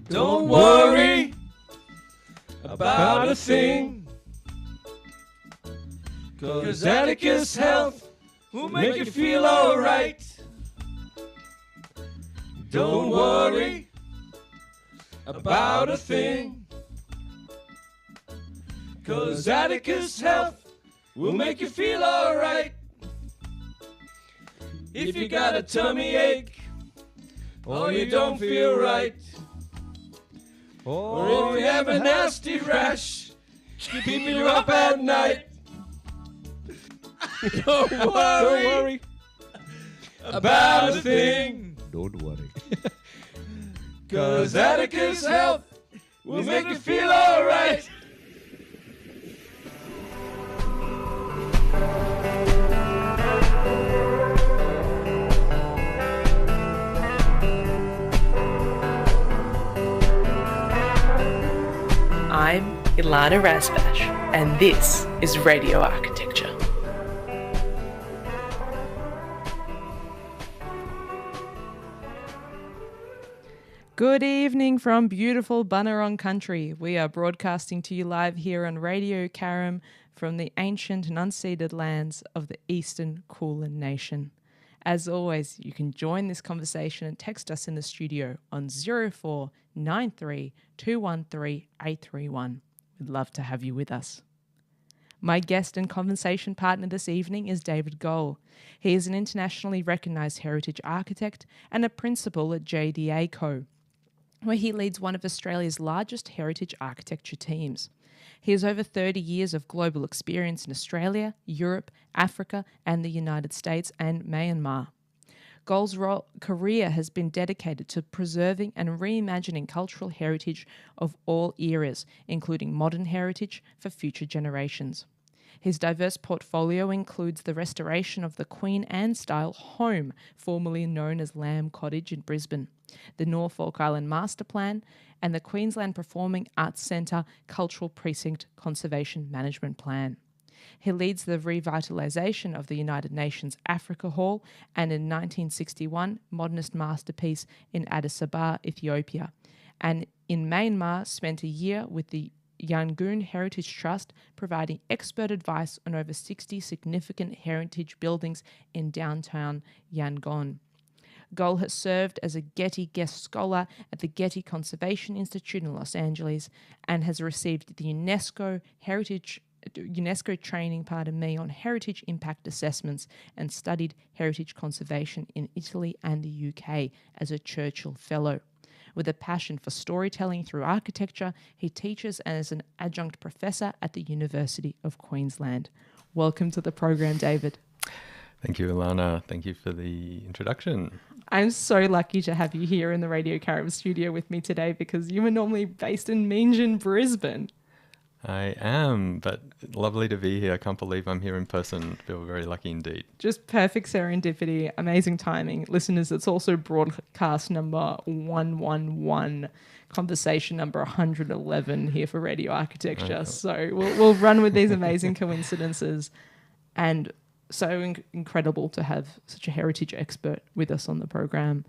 Don't worry about a thing, 'cause Atticus Health will make you feel alright. Don't worry about a thing, 'cause Atticus Health will make you feel alright. If you got a tummy ache, or you don't feel right, or if you have a nasty rash keeping you up at night, don't worry about a thing. Don't worry. 'Cause Atticus Health will make you feel alright. I'm Ilana Razbash, and this is Radio Architecture. Good evening from beautiful Bunurong country. We are broadcasting to you live here on Radio Karam from the ancient and unceded lands of the Eastern Kulin Nation. As always, you can join this conversation and text us in the studio on 0493 213 831. We'd love to have you with us. My guest and conversation partner this evening is David Gole. He is an internationally recognised heritage architect and a principal at JDA Co, where he leads one of Australia's largest heritage architecture teams. He has over 30 years of global experience in Australia, Europe, Africa, and the United States and Myanmar. Gole's career has been dedicated to preserving and reimagining cultural heritage of all eras, including modern heritage for future generations. His diverse portfolio includes the restoration of the Queen Anne-style home, formerly known as Lamb Cottage in Brisbane, the Norfolk Island Master Plan, and the Queensland Performing Arts Centre Cultural Precinct Conservation Management Plan. He leads the revitalisation of the United Nations Africa Hall and in 1961 modernist masterpiece in Addis Ababa, Ethiopia, and in Myanmar spent a year with the Yangon Heritage Trust, providing expert advice on over 60 significant heritage buildings in downtown Yangon. Gole has served as a Getty Guest Scholar at the Getty Conservation Institute in Los Angeles and has received the UNESCO training on heritage impact assessments and studied heritage conservation in Italy and the UK as a Churchill Fellow. With a passion for storytelling through architecture, he teaches as an adjunct professor at the University of Queensland. Welcome to the program, David. Thank you, Ilana. Thank you for the introduction. I'm so lucky to have you here in the Radio Karam studio with me today because you are normally based in Meanjin, Brisbane. I am, but lovely to be here. I can't believe I'm here in person. Feel very lucky indeed. Just perfect serendipity, amazing timing. Listeners, it's also broadcast number 111, conversation number 111 here for Radio Architecture. Okay. So we'll run with these amazing coincidences, and so incredible to have such a heritage expert with us on the program.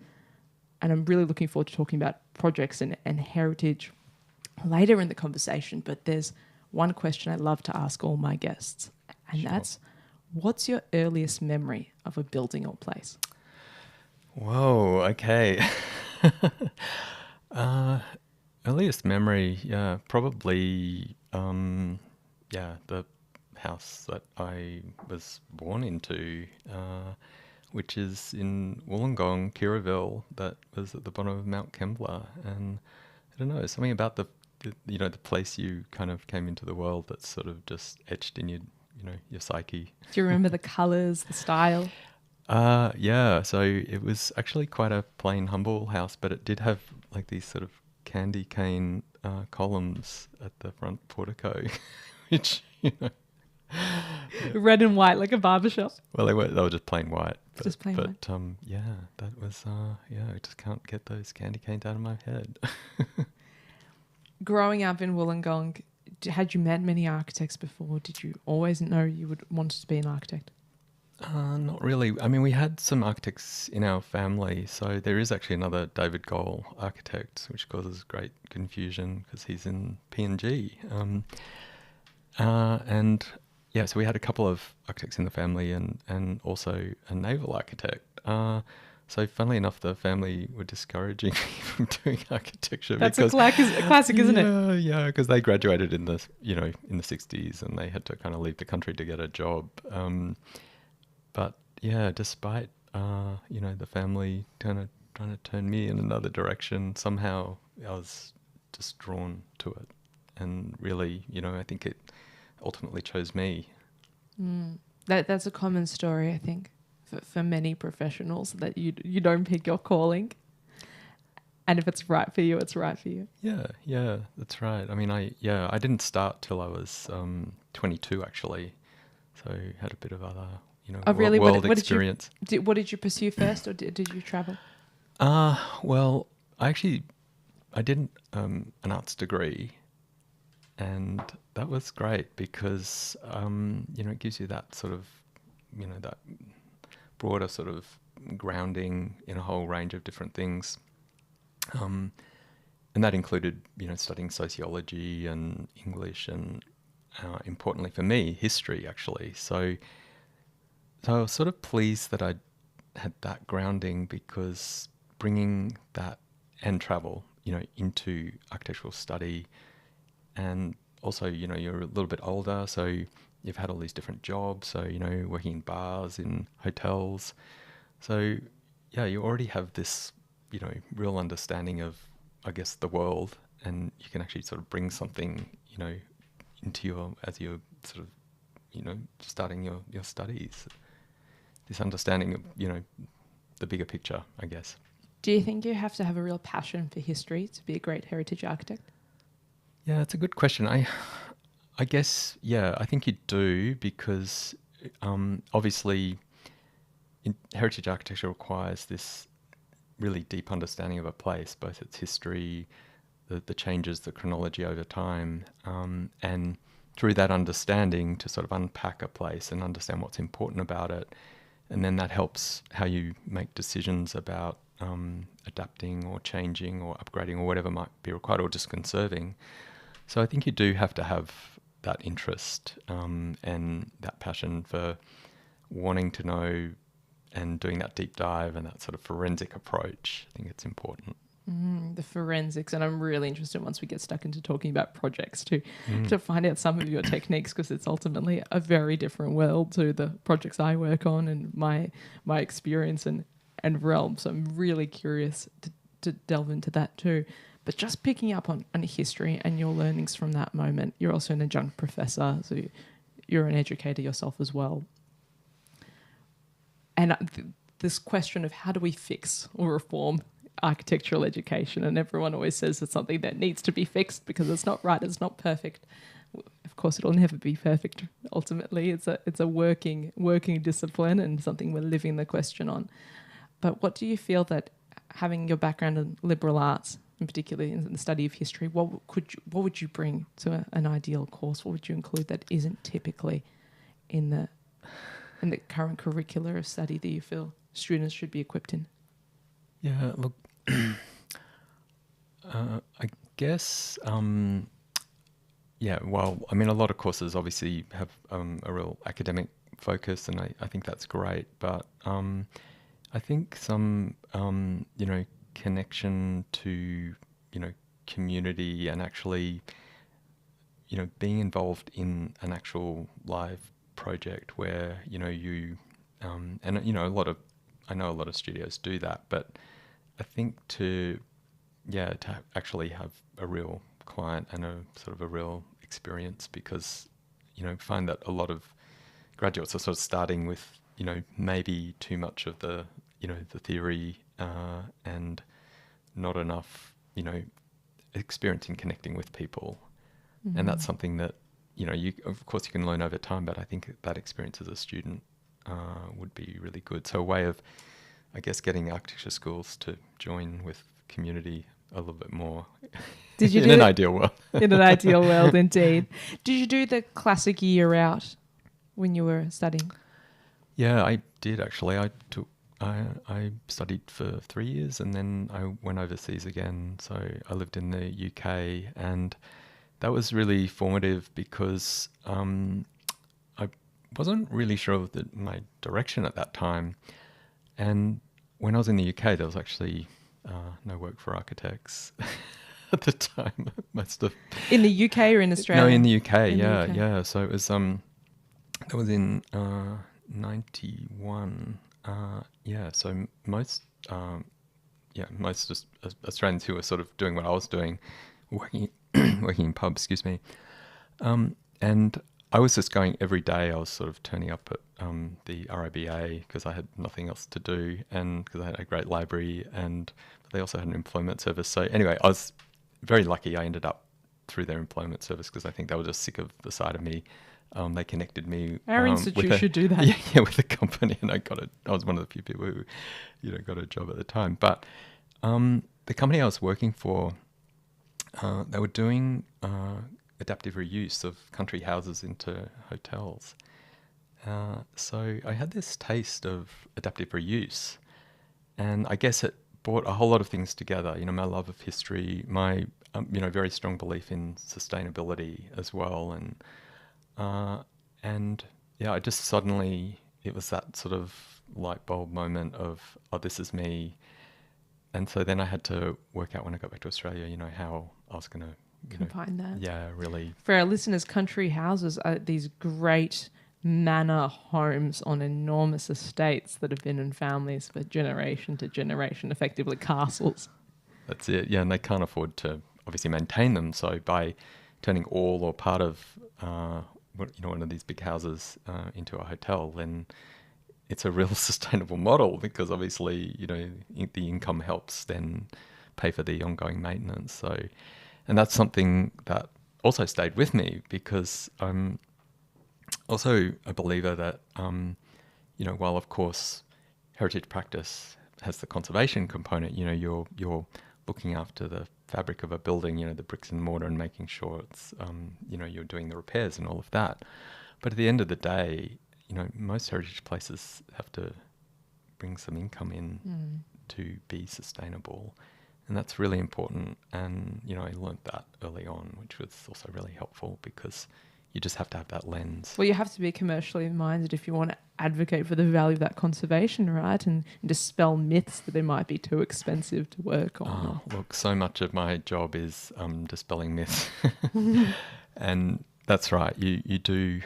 And I'm really looking forward to talking about projects and heritage later in the conversation, but there's one question I love to ask all my guests, and that's, what's your earliest memory of a building or place? Whoa, okay. Earliest memory, probably, the house that I was born into, which is in Wollongong, Kirraville, that was at the bottom of Mount Kembla, and I don't know, something about the place you kind of came into the world that's sort of just etched in your psyche. Do you remember the colours, the style? Yeah. So it was actually quite a plain, humble house, but it did have like these sort of candy cane columns at the front portico, which, red and white, like a barbershop. Well, they were just plain white. But, just plain white. That was, I just can't get those candy canes out of my head. Growing up in Wollongong, had you met many architects before? Did you always know you would want to be an architect? Not really. I mean, we had some architects in our family, so there is actually another David Gole architect, which causes great confusion because he's in PNG. And yeah, so we had a couple of architects in the family, and also a naval architect. So funnily enough, the family were discouraging me from doing architecture. That's because, a classic, isn't it? Yeah, because they graduated in the in the 60s, and they had to kind of leave the country to get a job. But yeah, despite the family kind of trying to turn me in another direction, somehow I was just drawn to it, and really, I think it ultimately chose me. That's a common story, I think, for many professionals, that you don't pick your calling, and if it's right for you, it's right for you. Yeah, that's right. I mean, I didn't start till I was 22 actually, so had a bit of other Really? world What experience. What did you pursue first, or did you travel? Well, I did an arts degree, and that was great because it gives you that sort of that broader sort of grounding in a whole range of different things, and that included studying sociology and English and importantly for me, history actually. So I was sort of pleased that I had that grounding, because bringing that and travel, into architectural study, and also, you're a little bit older, so you've had all these different jobs, so, working in bars, in hotels. So, yeah, you already have this, real understanding of, I guess, the world, and you can actually sort of bring something, into as you're sort of, starting your studies. This understanding of, the bigger picture, I guess. Do you think you have to have a real passion for history to be a great heritage architect? Yeah, it's a good question. I guess, yeah, I think you do, because obviously heritage architecture requires this really deep understanding of a place, both its history, the changes, the chronology over time, and through that understanding to sort of unpack a place and understand what's important about it. And then that helps how you make decisions about adapting or changing or upgrading or whatever might be required, or just conserving. So I think you do have to have that interest and that passion for wanting to know and doing that deep dive and that sort of forensic approach. I think it's important. The forensics, and I'm really interested once we get stuck into talking about projects to find out some of your techniques, because it's ultimately a very different world to the projects I work on and my experience and realm. So I'm really curious to delve into that too. But just picking up on history and your learnings from that moment, you're also an adjunct professor, so you're an educator yourself as well. And this question of how do we fix or reform architectural education, and everyone always says it's something that needs to be fixed because it's not right, it's not perfect. Of course, it'll never be perfect. Ultimately, it's a working discipline and something we're living the question on. But what do you feel that, having your background in liberal arts, and particularly in the study of history, what would you bring to an ideal course? What would you include that isn't typically in the current curricula of study that you feel students should be equipped in? Yeah, look, I guess, well, I mean, a lot of courses obviously have a real academic focus, and I think that's great. But I think some, connection to, community and actually, being involved in an actual live project where, you, and, I know a lot of studios do that, but I think to actually have a real client and a sort of a real experience, because, find that a lot of graduates are sort of starting with, maybe too much of the, the theory and not enough, experience in connecting with people. Mm-hmm. And that's something that, of course you can learn over time, but I think that experience as a student would be really good. So a way of, I guess, getting architecture schools to join with community a little bit more. Did you in an ideal world? In an ideal world, indeed. Did you do the classic year out when you were studying? Yeah, I did actually. I studied for 3 years and then I went overseas again. So I lived in the UK, and that was really formative because I wasn't really sure of my direction at that time. And when I was in the UK, there was actually no work for architects at the time. Most of In the UK or in Australia? No, in the UK. In the Yeah, UK. yeah. So it was that was in 91. Yeah. So most Australians who were sort of doing what I was doing, working working in pubs. Excuse me. And I was just going every day. I was sort of turning up at the RIBA because I had nothing else to do, and because I had a great library, and they also had an employment service. So anyway, I was very lucky. I ended up through their employment service because I think they were just sick of the sight of me. They connected me. Our institute should do that. Yeah, with the company, and I was one of the few people who, got a job at the time. But the company I was working for, they were doing adaptive reuse of country houses into hotels. So I had this taste of adaptive reuse, and I guess it brought a whole lot of things together. My love of history, my very strong belief in sustainability as well, and yeah, I just suddenly, it was that sort of light bulb moment of, oh, this is me. And so then I had to work out when I got back to Australia, how I was going to Combine that. Yeah, really. For our listeners, country houses are these great manor homes on enormous estates that have been in families for generation to generation, effectively castles. That's it. Yeah, and they can't afford to obviously maintain them. So by turning all or part of one of these big houses into a hotel, then it's a real sustainable model, because obviously the income helps then pay for the ongoing maintenance. So, and that's something that also stayed with me, because I'm also a believer that while of course heritage practice has the conservation component, you're looking after the fabric of a building, the bricks and mortar, and making sure it's you're doing the repairs and all of that. But at the end of the day, most heritage places have to bring some income in to be sustainable, and that's really important. And I learned that early on, which was also really helpful, because you just have to have that lens. Well, you have to be commercially minded if you want to advocate for the value of that conservation, right? And dispel myths that it might be too expensive to work on. Look, so much of my job is dispelling myths. And that's right. You do...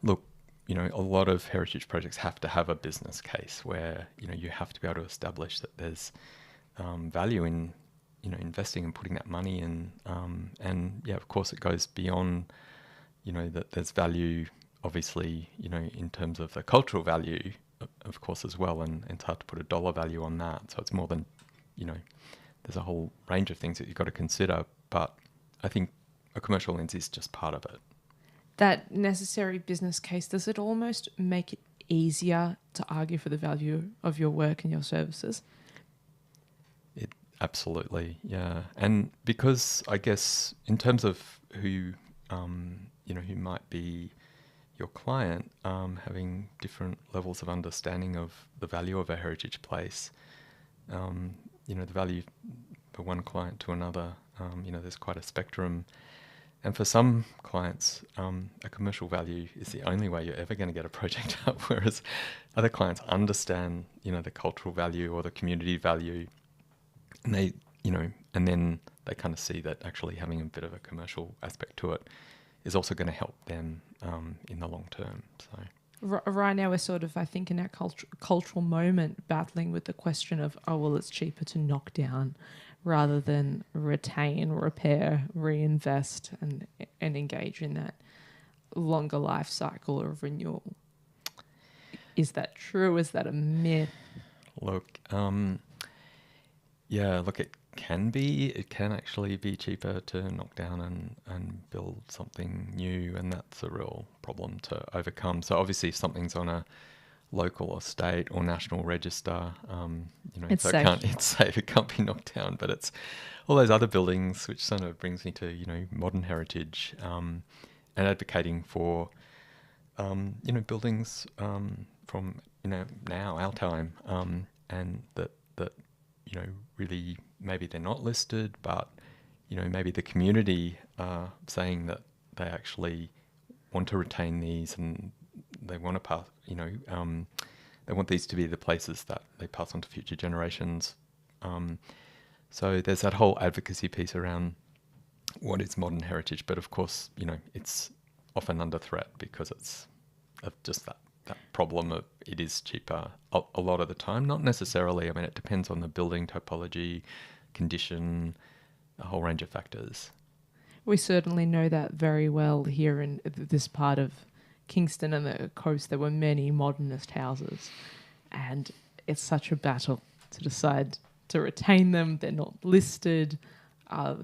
look, a lot of heritage projects have to have a business case where, you have to be able to establish that there's value in, investing and putting that money in. And yeah, of course it goes beyond, that there's value, obviously, in terms of the cultural value, of course, as well. And it's hard to put a dollar value on that. So it's more than, there's a whole range of things that you've got to consider. But I think a commercial lens is just part of it. That necessary business case, does it almost make it easier to argue for the value of your work and your services? It absolutely, yeah. And because I guess in terms of who who might be your client, having different levels of understanding of the value of a heritage place, the value for one client to another, there's quite a spectrum. And for some clients, a commercial value is the only way you're ever going to get a project up, whereas other clients understand, the cultural value or the community value, and they, and then they kind of see that actually having a bit of a commercial aspect to it is also going to help them in the long term. So right now we're sort of, I think, in our cultural moment battling with the question of, it's cheaper to knock down rather than retain, repair, reinvest, and engage in that longer life cycle of renewal. Is that true? Is that a myth? Look, it can be. It can actually be cheaper to knock down and build something new, and that's a real problem to overcome. So obviously if something's on a local or state or national register, it's so safe. It's safe, it can't be knocked down. But it's all those other buildings, which sort of brings me to, modern heritage, and advocating for buildings from now our time, and that really maybe they're not listed, but maybe the community are saying that they actually want to retain these and they want to pass. They want these to be the places that they pass on to future generations. So there's that whole advocacy piece around what is modern heritage, but of course, it's often under threat because it's of just that problem of it is cheaper a lot of the time. Not necessarily. I mean, it depends on the building typology, condition, a whole range of factors. We certainly know that very well here in this part of Kingston and the coast. There were many modernist houses, and it's such a battle to decide to retain them. They're not listed.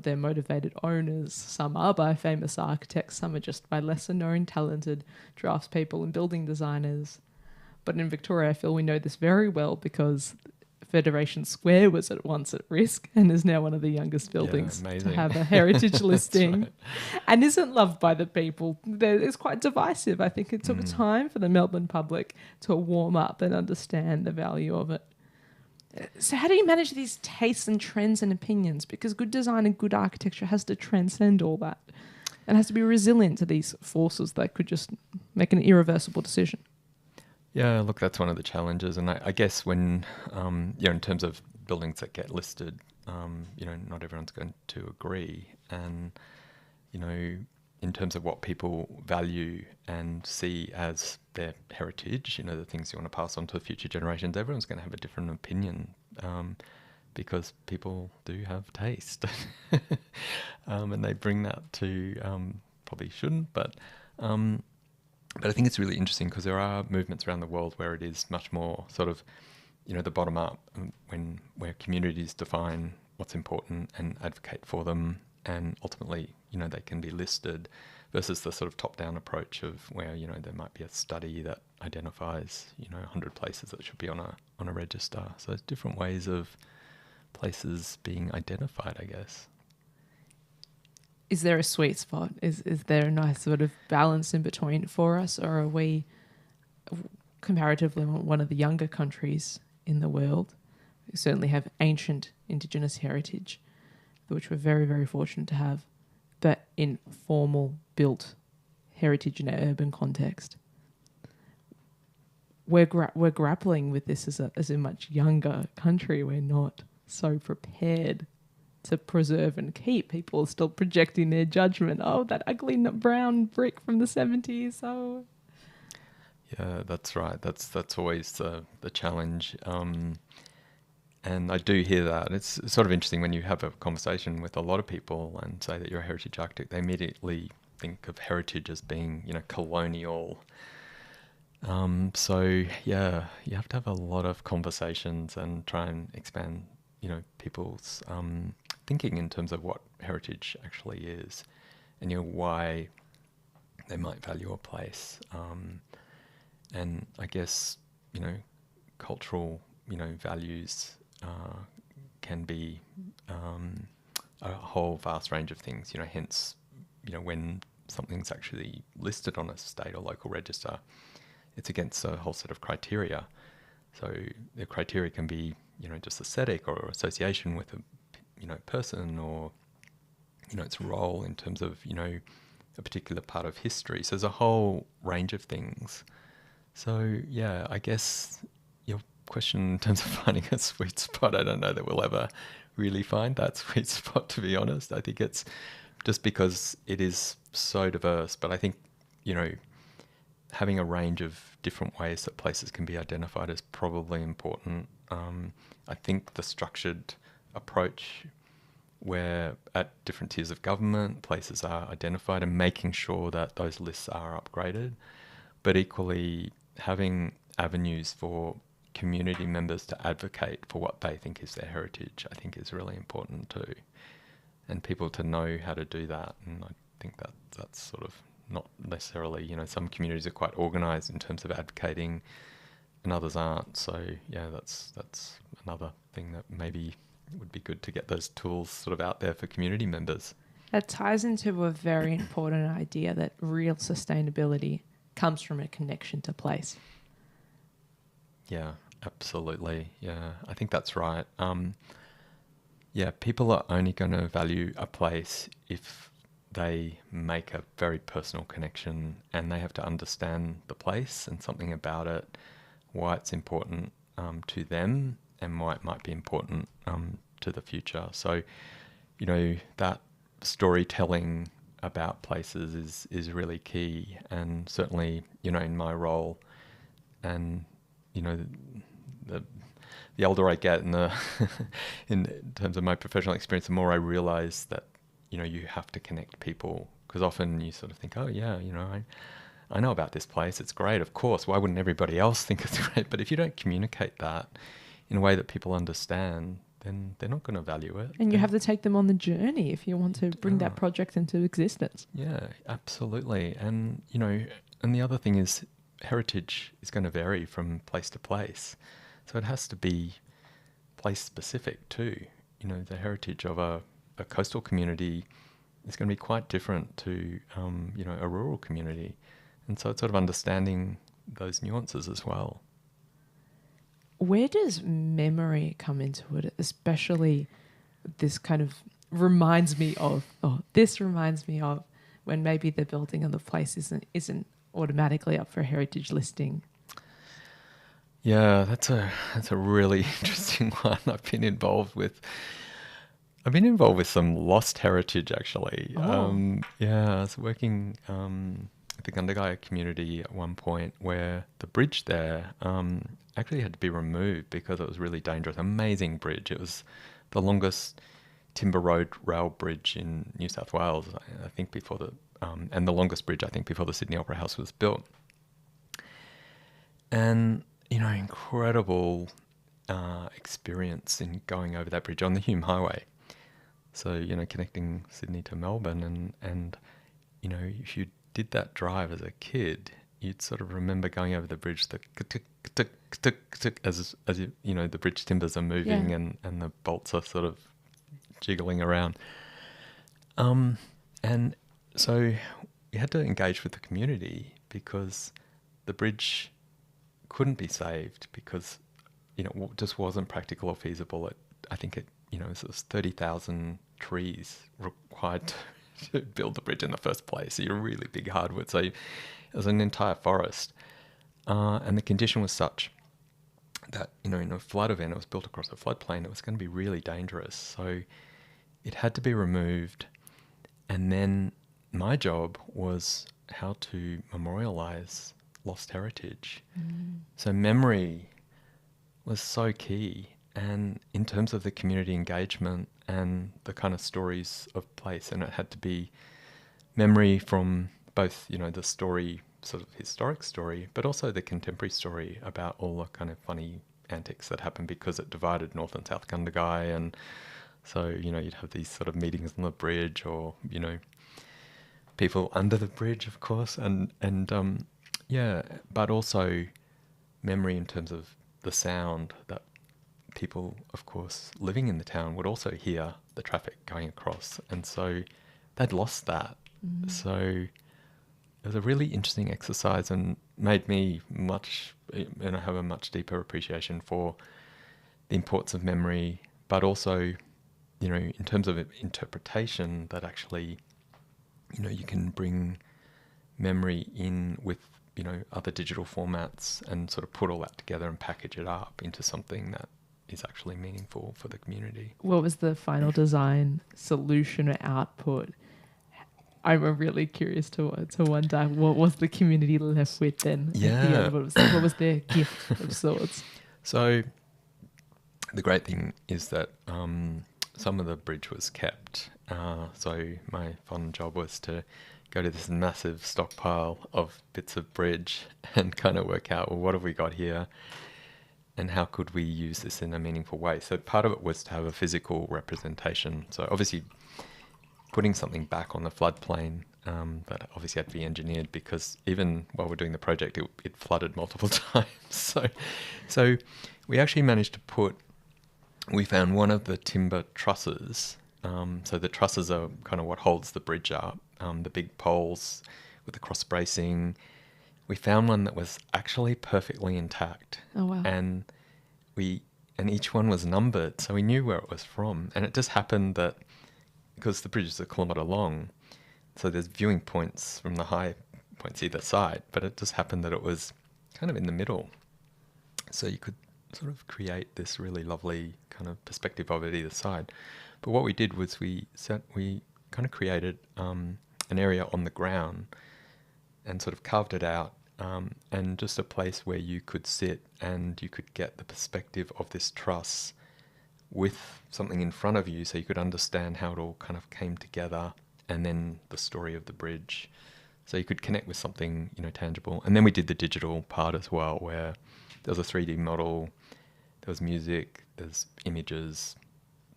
They're motivated owners. Some are by famous architects. Some are just by lesser known talented draftspeople and building designers. But in Victoria, I feel we know this very well because Federation Square was at once at risk and is now one of the youngest buildings to have a heritage listing, right, and isn't loved by the people. It's quite divisive. I think it took time for the Melbourne public to warm up and understand the value of it. So how do you manage these tastes and trends and opinions? Because good design and good architecture has to transcend all that and has to be resilient to these forces that could just make an irreversible decision. Yeah, look, that's one of the challenges. And I guess when, in terms of buildings that get listed, not everyone's going to agree. And, in terms of what people value and see as their heritage, the things you want to pass on to future generations, everyone's going to have a different opinion because people do have taste. And they bring that to, probably shouldn't, but I think it's really interesting because there are movements around the world where it is much more sort of, the bottom up, where communities define what's important and advocate for them, and ultimately, they can be listed, versus the sort of top-down approach of where, there might be a study that identifies, 100 places that should be on a register. So there's different ways of places being identified, I guess. Is there a sweet spot? Is there a nice sort of balance in between for us, or are we comparatively one of the younger countries in the world? We certainly have ancient Indigenous heritage, which we're very, very fortunate to have, but in formal built heritage in an urban context. We're grappling with this as a much younger country. We're not so prepared to preserve and keep. People are still projecting their judgment. Oh, that ugly brown brick from the 70s. Oh, yeah, that's right. That's always the challenge. And I do hear that. It's sort of interesting when you have a conversation with a lot of people and say that you're a heritage architect, they immediately think of heritage as being, colonial. So yeah, you have to have a lot of conversations and try and expand, people's thinking in terms of what heritage actually is, and why they might value a place. And I guess, cultural, values can be a whole vast range of things, hence, when something's actually listed on a state or local register, it's against a whole set of criteria. So the criteria can be, just aesthetic or association with a, person, or, its role in terms of, a particular part of history. So there's a whole range of things. So yeah, I guess your question in terms of finding a sweet spot, I don't know that we'll ever really find that sweet spot, to be honest. I think it's just because it is so diverse, but I think, having a range of different ways that places can be identified is probably important. I think the structured approach where at different tiers of government, places are identified and making sure that those lists are upgraded, but equally having avenues for community members to advocate for what they think is their heritage, I think is really important too. And people to know how to do that. And I think that that's sort of not necessarily, some communities are quite organised in terms of advocating and others aren't. So yeah, that's another thing that maybe would be good to get those tools sort of out there for community members. That ties into a very important idea that real sustainability comes from a connection to place. Yeah, absolutely. Yeah, I think that's right. Yeah, people are only going to value a place if they make a very personal connection and they have to understand the place and something about it, why it's important to them and why it might be important to the future. So, you know, that storytelling about places is really key. And certainly, you know, in my role and, you know, the older I get and the in terms of my professional experience, the more I realize that, you know, you have to connect people, because often you sort of think, oh yeah, you know, I know about this place. It's great. Of course. Why wouldn't everybody else think it's great? But if you don't communicate that in a way that people understand, then they're not going to value it. And you have to take them on the journey if you want to bring that project into existence. Yeah, absolutely. And, you know, and the other thing is heritage is going to vary from place to place. So it has to be place specific too. You know, the heritage of a coastal community is going to be quite different to, you know, a rural community. And so it's sort of understanding those nuances as well. Where does memory come into it? Especially this kind of reminds me of when maybe the building of the place isn't automatically up for a heritage listing. Yeah, that's a really interesting one. I've been involved with some lost heritage actually. Yeah, I was working at the Gundagaya community at one point where the bridge there actually had to be removed because it was really dangerous. Amazing bridge. It was the longest timber road rail bridge in New South Wales, I think, before and the longest bridge I think before the Sydney Opera House was built. And you know, incredible experience in going over that bridge on the Hume Highway. So, you know, connecting Sydney to Melbourne and you know, if you did that drive as a kid, you'd sort of remember going over the bridge, as you know, the bridge timbers are moving and the bolts are sort of jiggling around. And so you had to engage with the community because the bridge couldn't be saved because, you know, it just wasn't practical or feasible. I think you know, it was 30,000 trees required to build the bridge in the first place. So you're a really big hardwood. So it was an entire forest. And the condition was such that, you know, in a flood event, it was built across a floodplain. It was going to be really dangerous. So it had to be removed. And then my job was how to memorialize lost heritage. So memory was so key. And in terms of the community engagement and the kind of stories of place, and it had to be memory from both, you know, the story, sort of historic story, but also the contemporary story about all the kind of funny antics that happened because it divided North and South Gundagai. And so, you know, you'd have these sort of meetings on the bridge or, you know, people under the bridge, of course. And yeah, but also memory in terms of the sound that people, of course, living in the town would also hear the traffic going across. And so they'd lost that. So it was a really interesting exercise and made me have a much deeper appreciation for the importance of memory, but also, you know, in terms of interpretation, that actually, you know, you can bring memory in with, you know, other digital formats and sort of put all that together and package it up into something that is actually meaningful for the community. What was the final design solution or output? I'm really curious to wonder what was the community left with then? Yeah. What was their gift of sorts? So the great thing is that some of the bridge was kept. So my fun job was to go to this massive stockpile of bits of bridge and kind of work out, well, what have we got here? And how could we use this in a meaningful way? So part of it was to have a physical representation. So obviously putting something back on the floodplain, that obviously had to be engineered because even while we're doing the project, it flooded multiple times. So we actually managed to we found one of the timber trusses. So the trusses are kind of what holds the bridge up, the big poles with the cross bracing. we found one that was actually perfectly intact. Oh, wow. And each one was numbered, so we knew where it was from. And it just happened that because the bridge is 1 kilometre long, so there's viewing points from the high points either side, but it just happened that it was kind of in the middle. So you could sort of create this really lovely kind of perspective of it either side. But what we did was we kind of created an area on the ground and sort of carved it out, and just a place where you could sit and you could get the perspective of this truss with something in front of you, so you could understand how it all kind of came together, and then the story of the bridge, so you could connect with something, you know, tangible. And then we did the digital part as well, where there was a 3D model, there was music, there's images.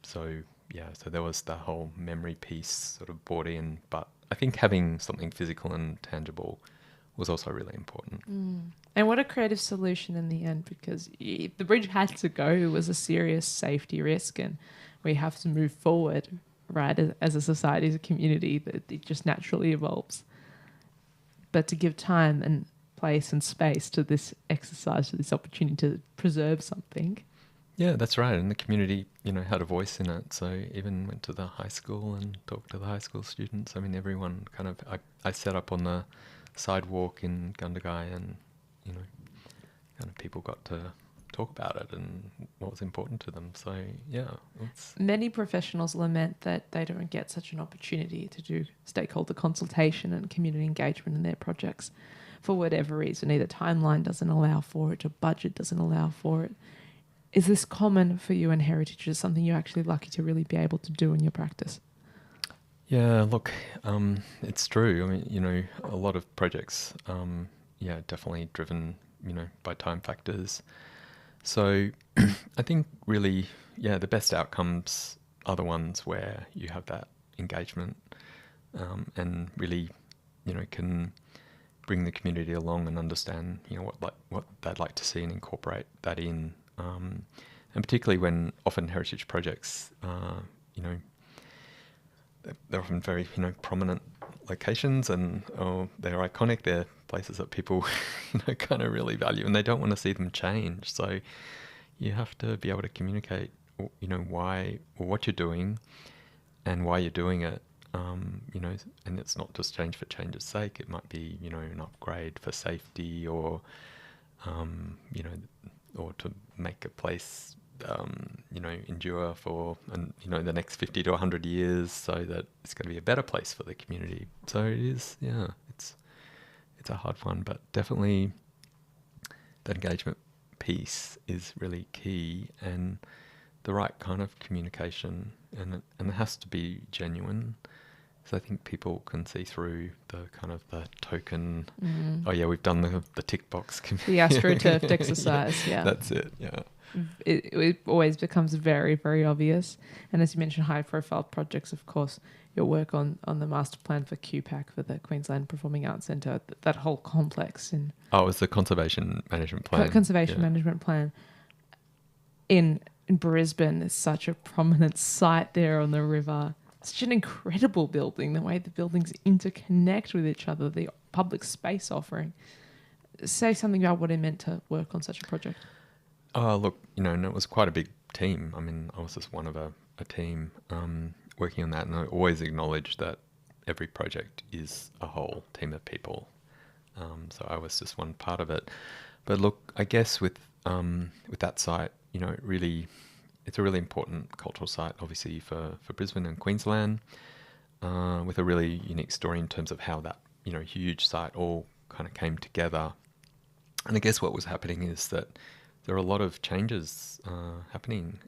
So yeah, so there was the whole memory piece sort of brought in, but I think having something physical and tangible was also really important. And what a creative solution in the end, because the bridge had to go. It was a serious safety risk, and we have to move forward, right, as a society, as a community, that it just naturally evolves. But to give time and place and space to this exercise, to this opportunity to preserve something. Yeah, that's right. And the community, you know, had a voice in it. So even went to the high school and talked to the high school students. I mean, everyone kind of, I set up on the sidewalk in Gundagai, and, you know, kind of people got to talk about it and what was important to them. So yeah, many professionals lament that they don't get such an opportunity to do stakeholder consultation and community engagement in their projects for whatever reason. Either timeline doesn't allow for it or budget doesn't allow for it. Is this common for you in heritage? Is something you're actually lucky to really be able to do in your practice? Yeah, look, it's true. I mean, you know, a lot of projects, definitely driven, you know, by time factors. So I think really, the best outcomes are the ones where you have that engagement, and really, you know, can bring the community along and understand, you know, what they'd like to see and incorporate that in. And particularly when often heritage projects, you know, they're often very, you know, prominent locations, and they're iconic. They're places that people, you know, kind of really value, and they don't want to see them change. So you have to be able to communicate, you know, why or what you're doing and why you're doing it. You know, and it's not just change for change's sake. It might be, you know, an upgrade for safety, or, you know, or to make a place, you know, endure for, you know, the next 50 to 100 years, so that it's going to be a better place for the community. So it is, it's a hard one, but definitely that engagement piece is really key, and the right kind of communication, and it has to be genuine. So I think people can see through the kind of the token, oh yeah, we've done the tick box. The astroturfed exercise, yeah. That's it, yeah. It always becomes very, very obvious. And as you mentioned, high-profile projects, of course, your work on the master plan for QPAC, for the Queensland Performing Arts Centre, that whole complex. It was the Conservation Management Plan. Management Plan. In Brisbane, there's such a prominent site there on the river. Such an incredible building, the way the buildings interconnect with each other, the public space offering. Say something about what it meant to work on such a project. Look, you know, and it was quite a big team. I mean, I was just one of a team working on that, and I always acknowledge that every project is a whole team of people. So I was just one part of it. But look, I guess with that site, you know, it's a really important cultural site, obviously, for Brisbane and Queensland, with a really unique story in terms of how that, you know, huge site all kind of came together. And I guess what was happening is that there are a lot of changes happening,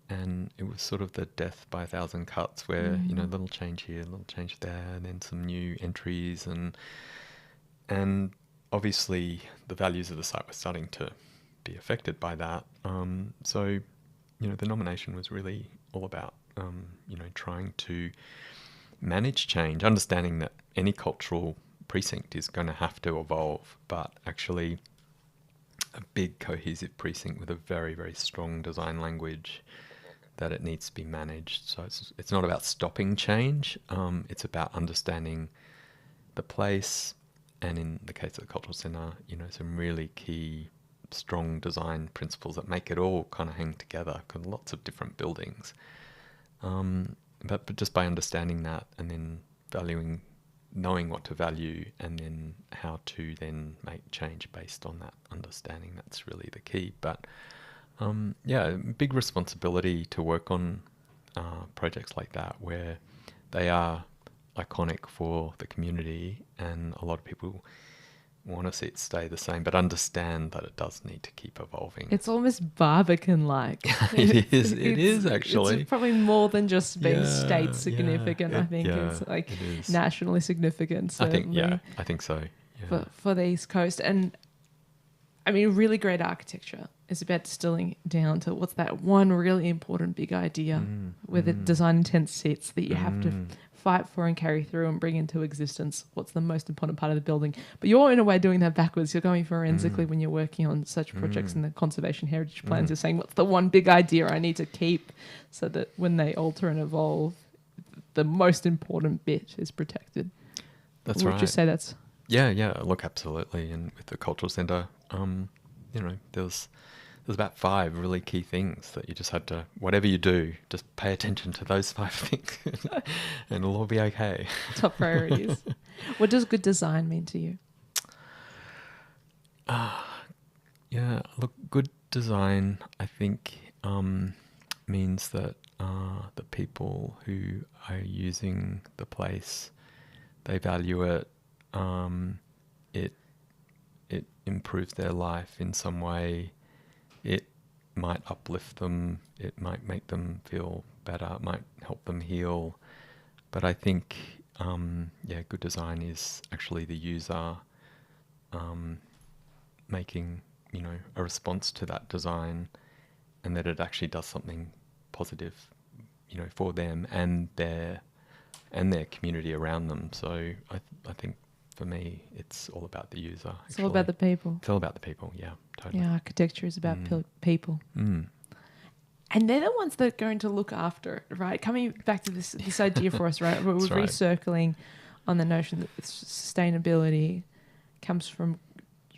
and it was sort of the death by a thousand cuts, where, you know, a little change here, a little change there, and then some new entries, and obviously the values of the site were starting to be affected by that. So, you know, the nomination was really all about, you know, trying to manage change, understanding that any cultural precinct is going to have to evolve, but actually a big cohesive precinct with a very, very strong design language, that it needs to be managed. So it's not about stopping change. It's about understanding the place and in the case of the Cultural Centre, some really key, strong design principles that make it all kind of hang together, because lots of different buildings. But just by understanding that and then knowing what to value, and then how to then make change based on that understanding, that's really the key. But big responsibility to work on projects like that, where they are iconic for the community, and a lot of people want to see it stay the same, but understand that it does need to keep evolving. It's almost Barbican-like. It is actually. It's probably more than just being state significant. I think it's like nationally significant. Certainly, I think so. Yeah. For the East Coast. And I mean, really great architecture is about distilling down to what's that one really important big idea where the design intent sits that you have to fight for and carry through and bring into existence. What's the most important part of the building? But you're in a way doing that backwards. You're going forensically when you're working on such projects in the conservation heritage plans. You're saying, what's the one big idea I need to keep so that when they alter and evolve, the most important bit is protected? That's right. Would you say that's... Yeah. Look, absolutely. And with the Cultural Centre, there's about 5 really key things that you just had to, whatever you do, just pay attention to those 5 things and it'll all be okay. Top priorities. What does good design mean to you? Look, good design, I think, means that the people who are using the place, they value it. It improves their life in some way. It might uplift them. It might make them feel better. It might help them heal. But I think, good design is actually the user making, a response to that design, and that it actually does something positive, for them and their community around them. So I think for me, it's all about the user. It's all about the people. It's all about the people, yeah, totally. Yeah, architecture is about people. And they're the ones that are going to look after it, right? Coming back to this idea for us, right? We're recircling on the notion that sustainability comes from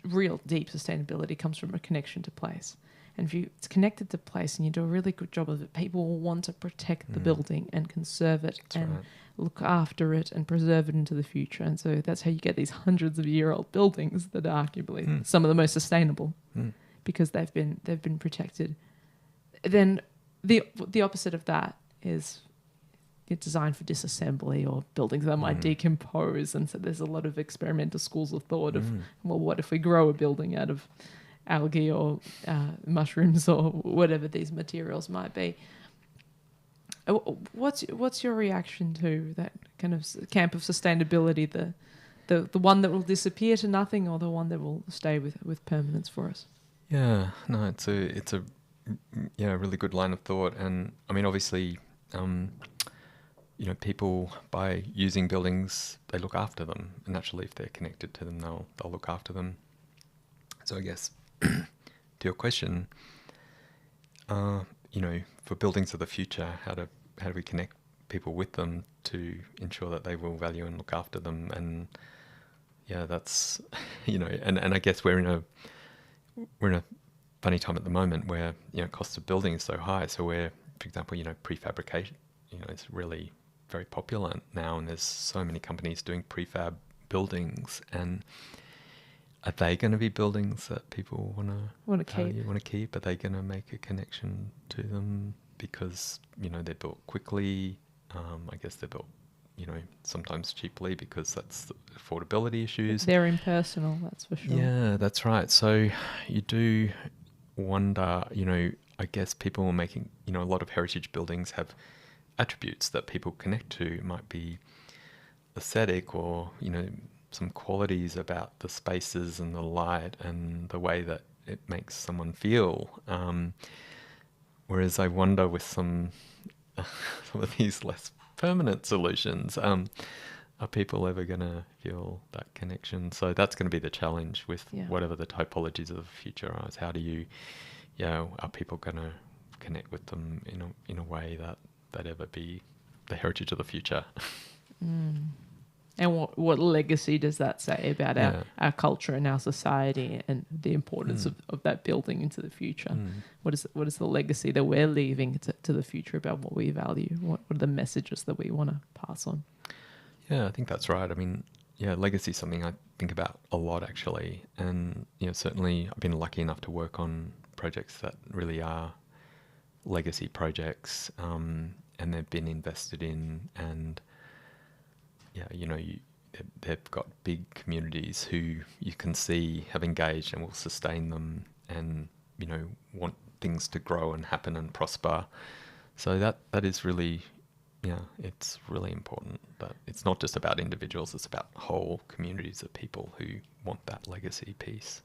real deep sustainability comes from a connection to place. And if it's connected to place and you do a really good job of it, people will want to protect the building and conserve it look after it and preserve it into the future. And so that's how you get these hundreds of year-old buildings that are arguably some of the most sustainable because they've been protected. Then the opposite of that is it's designed for disassembly or buildings that might decompose. And so there's a lot of experimental schools of thought of, well, what if we grow a building out of algae or mushrooms or whatever these materials might be? What's your reaction to that kind of camp of sustainability, the one that will disappear to nothing or the one that will stay with permanence for us? Yeah, no, it's a really good line of thought. And I mean, obviously, people, by using buildings, they look after them, and naturally if they're connected to them, they'll look after them. So I guess to your question, for buildings of the future, how do we connect people with them to ensure that they will value and look after them? And that's and I guess we're in a funny time at the moment where cost of building is so high. So where, for example, prefabrication, is really very popular now, and there's so many companies doing prefab buildings. And are they going to be buildings that people want to keep? Are they going to make a connection to them because they're built quickly? I guess they're built sometimes cheaply because that's the affordability issues. They're impersonal, that's for sure. Yeah, that's right. So you do wonder, I guess people are making, a lot of heritage buildings have attributes that people connect to. It might be aesthetic or, some qualities about the spaces and the light and the way that it makes someone feel. Whereas I wonder with some of these less permanent solutions, are people ever going to feel that connection? So that's going to be the challenge with whatever the typologies of the future are. Is how do you, are people going to connect with them in a way that ever be the heritage of the future? And what legacy does that say about Yeah. our culture and our society and the importance of that building into the future? What is the legacy that we're leaving to the future about what we value? What are the messages that we want to pass on? Yeah, I think that's right. I mean, yeah, legacy is something I think about a lot actually. And, certainly I've been lucky enough to work on projects that really are legacy projects, and they've been invested in, and they've got big communities who you can see have engaged and will sustain them, and want things to grow and happen and prosper. So that is really, it's really important. That it's not just about individuals; it's about whole communities of people who want that legacy piece.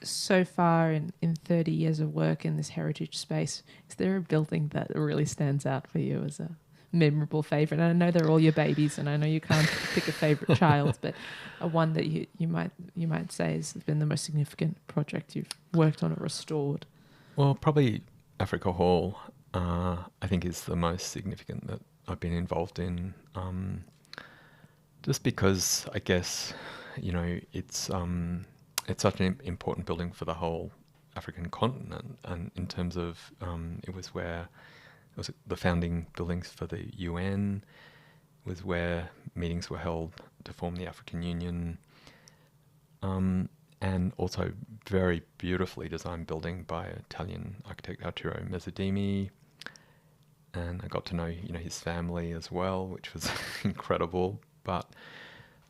So far in 30 years of work in this heritage space, is there a building that really stands out for you as a memorable favourite? And I know they're all your babies, and I know you can't pick a favourite child, but one that you might say has been the most significant project you've worked on or restored. Well, probably Africa Hall, I think, is the most significant that I've been involved in. Just because I guess, it's such an important building for the whole African continent, and in terms of it was the founding buildings for the UN, was where meetings were held to form the African Union, and also very beautifully designed building by Italian architect Arturo Mezzadini, and I got to know his family as well, which was incredible. But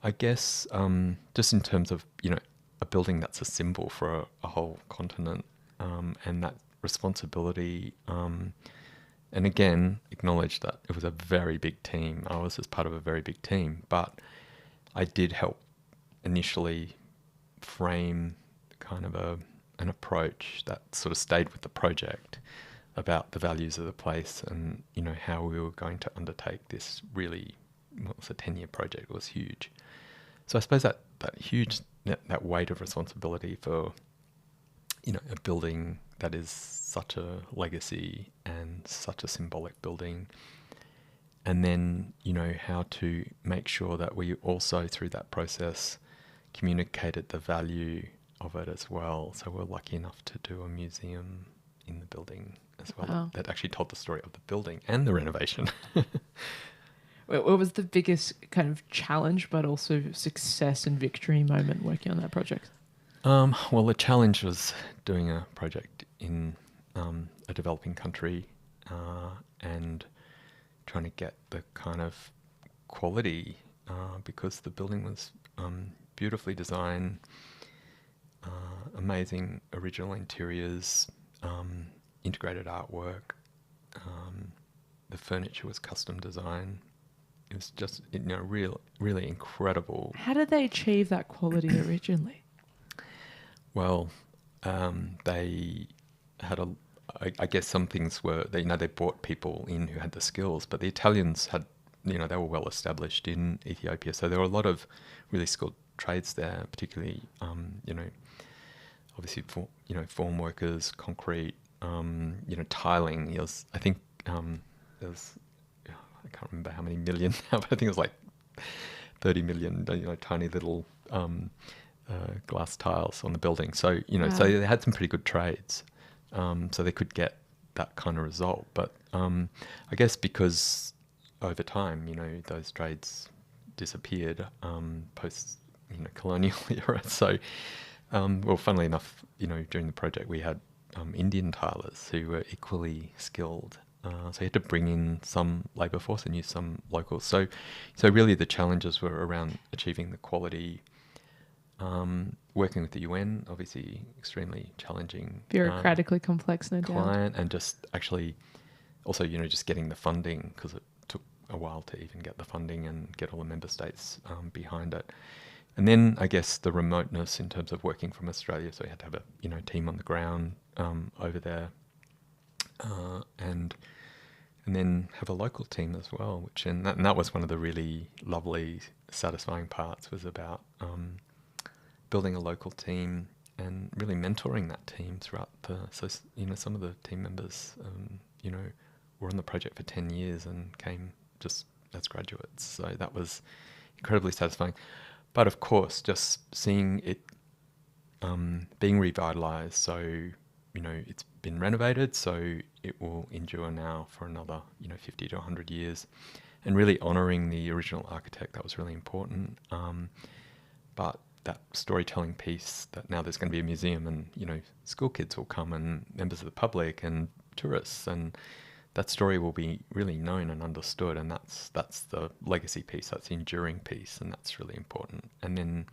I guess just in terms of a building that's a symbol for a whole continent, and that responsibility, and again, acknowledge that it was a very big team. I was just part of a very big team, but I did help initially frame kind of an approach that sort of stayed with the project about the values of the place, and how we were going to undertake this really, it was a 10-year project. It was huge. So I suppose that weight of responsibility for a building that is such a legacy and such a symbolic building, and then how to make sure that we also through that process communicated the value of it as well. So we're lucky enough to do a museum in the building as well. Wow. That actually told the story of the building and the renovation. What was the biggest kind of challenge but also success and victory moment working on that project? Well, the challenge was doing a project in a developing country, and trying to get the kind of quality, because the building was beautifully designed, amazing original interiors, integrated artwork, the furniture was custom designed. It was just really incredible. How did they achieve that quality originally? Well, they had I guess some things were, they brought people in who had the skills, but the Italians had, they were well established in Ethiopia. So there were a lot of really skilled trades there, particularly, obviously for, form workers, concrete, tiling. I think there was, I can't remember how many million now, but I think it was like 30 million, tiny little glass tiles on the building. So, Wow. So they had some pretty good trades. So they could get that kind of result. But I guess because over time, those trades disappeared post, colonial era. So, well, funnily enough, during the project, we had Indian tilers who were equally skilled. So you had to bring in some labour force and use some locals. So really the challenges were around achieving the quality. Working with the UN, obviously extremely challenging. Bureaucratically complex, no doubt. Client, and just actually also, just getting the funding, because it took a while to even get the funding and get all the member states behind it. And then I guess the remoteness in terms of working from Australia, so we had to have a team on the ground over there, and then have a local team as well, and that was one of the really lovely, satisfying parts, was about building a local team and really mentoring that team throughout some of the team members, were on the project for 10 years and came just as graduates. So that was incredibly satisfying. But of course, just seeing it being revitalized, so, you know, it's been renovated, so it will endure now for another, 50 to 100 years, and really honoring the original architect. That was really important. But that storytelling piece, that now there's going to be a museum, and, school kids will come, and members of the public and tourists, and that story will be really known and understood, and that's the legacy piece, that's the enduring piece, and that's really important. And then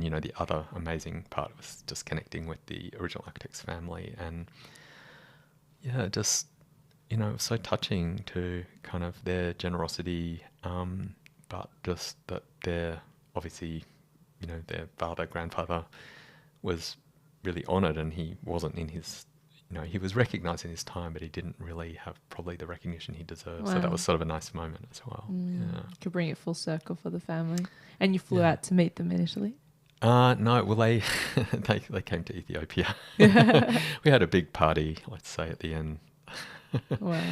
the other amazing part was just connecting with the original architect's family, and just it was so touching to kind of their generosity, but just that they're obviously, their grandfather was really honoured, and he wasn't in his, he was recognised in his time, but he didn't really have probably the recognition he deserved. Wow. So that was sort of a nice moment as well. Yeah. Could bring it full circle for the family. And you flew out to meet them in Italy? No, well, they came to Ethiopia. We had a big party, let's say, at the end. Wow.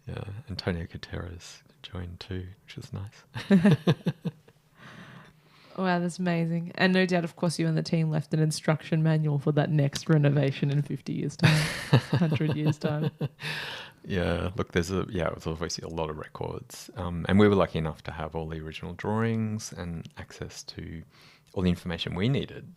Yeah, Antonio Guterres joined too, which was nice. Wow, that's amazing. And no doubt, of course, you and the team left an instruction manual for that next renovation in 50 years' time, 100 years' time. Yeah, look, it was obviously a lot of records. And we were lucky enough to have all the original drawings and access to all the information we needed.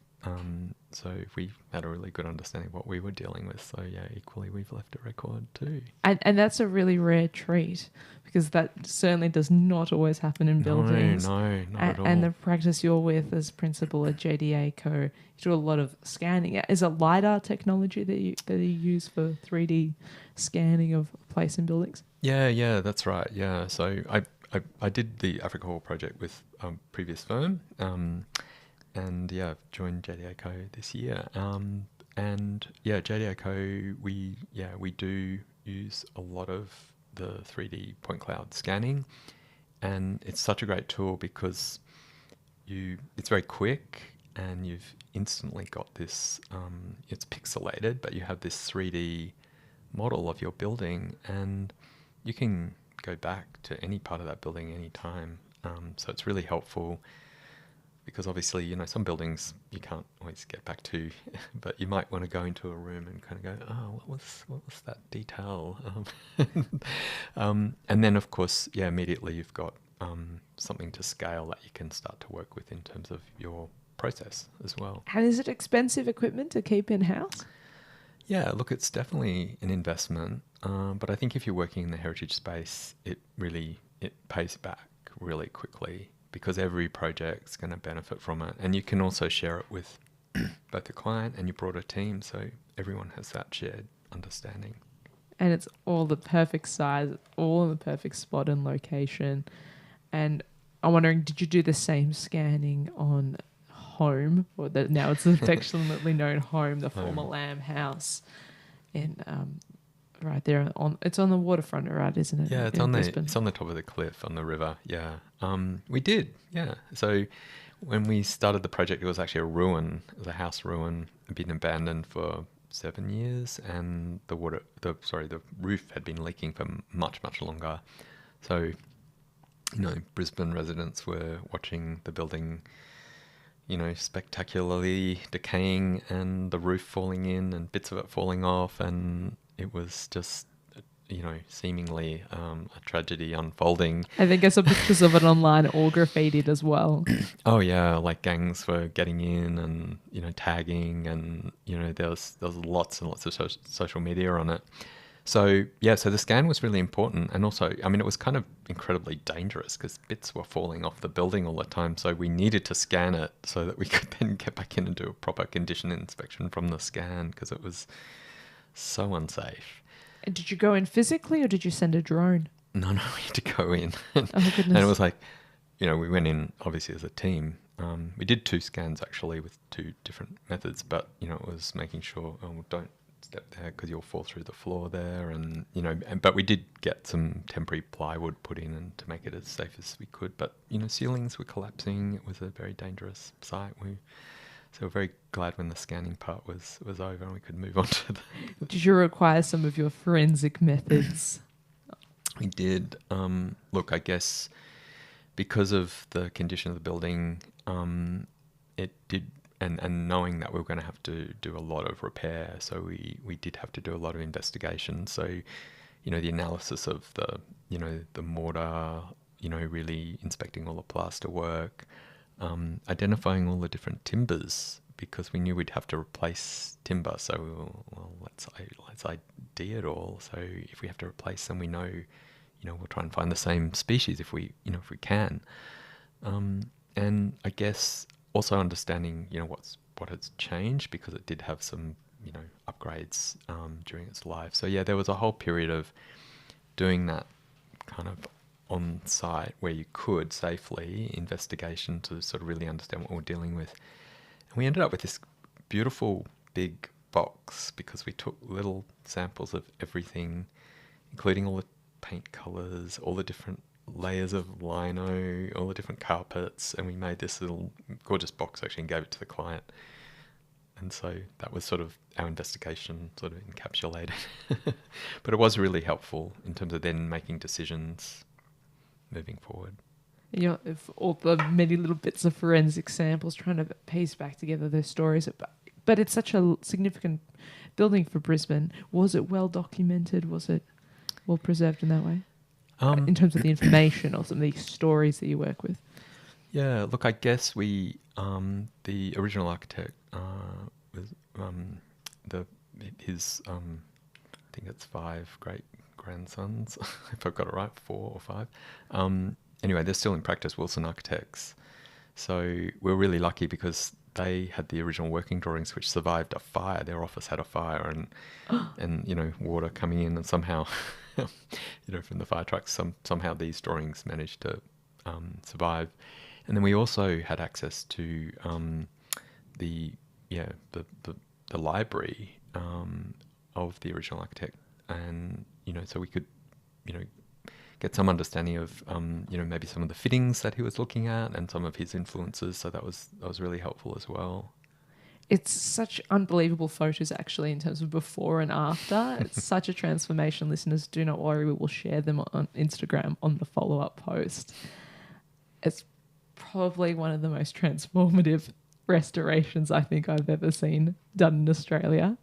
So we had a really good understanding of what we were dealing with. So yeah, equally we've left a record too. And that's a really rare treat, because that certainly does not always happen in buildings. No, not at all. And the practice you're with as principal at JDA Co, you do a lot of scanning. Is it LiDAR technology that you use for 3D scanning of place and buildings? Yeah, that's right. Yeah, so I did the Africa Hall project with a previous firm. And yeah, I've joined JDA Co this year. And yeah, JDA Co, we do use a lot of the 3D point cloud scanning, and it's such a great tool because it's very quick, and you've instantly got this, it's pixelated, but you have this 3D model of your building, and you can go back to any part of that building anytime. So it's really helpful. Because obviously, some buildings you can't always get back to, but you might want to go into a room and kind of go, oh, what was that detail? And then, of course, immediately you've got something to scale that you can start to work with in terms of your process as well. And is it expensive equipment to keep in-house? Yeah, look, it's definitely an investment, but I think if you're working in the heritage space, it pays back really quickly, because every project's going to benefit from it. And you can also share it with both the client and your broader team, so everyone has that shared understanding. And it's all the perfect size, all in the perfect spot and location. And I'm wondering, did you do the same scanning on Home, or now it's affectionately known Home, the former Lamb House in right there it's on the waterfront, right, isn't it? Yeah, it's on the top of the cliff on the river. Yeah. We did. Yeah. So when we started the project, it was actually a ruin. It was a house ruin, been abandoned for 7 years, and the roof had been leaking for much, much longer. So, Brisbane residents were watching the building, spectacularly decaying, and the roof falling in and bits of it falling off, and it was just, seemingly a tragedy unfolding. I think I saw pictures of it online, all graffitied as well. Oh yeah, like gangs were getting in and, tagging, and, there was lots and lots of social media on it. So yeah, so the scan was really important, and also, it was kind of incredibly dangerous because bits were falling off the building all the time. So we needed to scan it so that we could then get back in and do a proper condition inspection from the scan, because it was so unsafe. And did you go in physically, or did you send a drone? No, we had to go in. Oh, goodness. And it was like, we went in obviously as a team. We did 2 scans actually with 2 different methods, but, it was making sure, don't step there because you'll fall through the floor there. And, but we did get some temporary plywood put in and to make it as safe as we could. But, ceilings were collapsing. It was a very dangerous site. So we're very glad when the scanning part was over and we could move on to the... Did you require some of your forensic methods? We did. Look, I guess because of the condition of the building, it did, and knowing that we were going to have to do a lot of repair, so we did have to do a lot of investigation. So, the analysis of the mortar, really inspecting all the plaster work, identifying all the different timbers, because we knew we'd have to replace timber. So we were, well, let's ID it all. So if we have to replace them, we know, we'll try and find the same species if we can. And I guess also understanding, what has changed, because it did have some, upgrades during its life. So yeah, there was a whole period of doing that kind of on site where you could safely investigation to sort of really understand what we're dealing with. And we ended up with this beautiful big box, because we took little samples of everything, including all the paint colors, all the different layers of lino, all the different carpets, and we made this little gorgeous box actually and gave it to the client. And so that was sort of our investigation sort of encapsulated. But it was really helpful in terms of then making decisions moving forward. If all the many little bits of forensic samples, trying to piece back together those stories. But it's such a significant building for Brisbane. Was it well documented? Was it well preserved in that way? In terms of the information or some of the stories that you work with? Yeah, look, I guess we, the original architect was his, I think it's 5 great grandsons, if I've got it right, 4 or 5. Anyway, they're still in practice, Wilson Architects. So we're really lucky because they had the original working drawings which survived a fire. Their office had a fire and water coming in, and somehow, from the fire trucks, somehow these drawings managed to survive. And then we also had access to the library of the original architect, and so we could get some understanding of maybe some of the fittings that he was looking at and some of his influences. So that was really helpful as well. It's such unbelievable photos, actually, in terms of before and after. It's such a transformation. Listeners, do not worry. We will share them on Instagram on the follow-up post. It's probably one of the most transformative restorations I think I've ever seen done in Australia.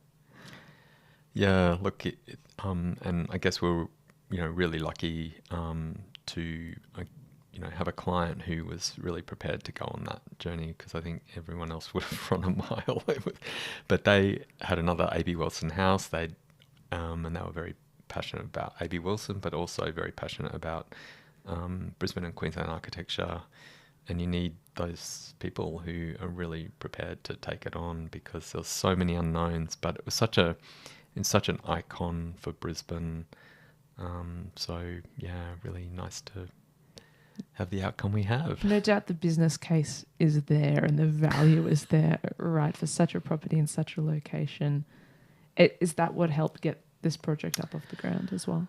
Yeah, look, and I guess we're really lucky to have a client who was really prepared to go on that journey, because I think everyone else would have run a mile. But they had another A.B. Wilson house. And they were very passionate about A.B. Wilson, but also very passionate about Brisbane and Queensland architecture. And you need those people who are really prepared to take it on, because there's so many unknowns. But it was such an icon for Brisbane. So yeah, really nice to have the outcome we have. No doubt the business case is there and the value is there, right, for such a property in such a location. Is that what helped get this project up off the ground as well?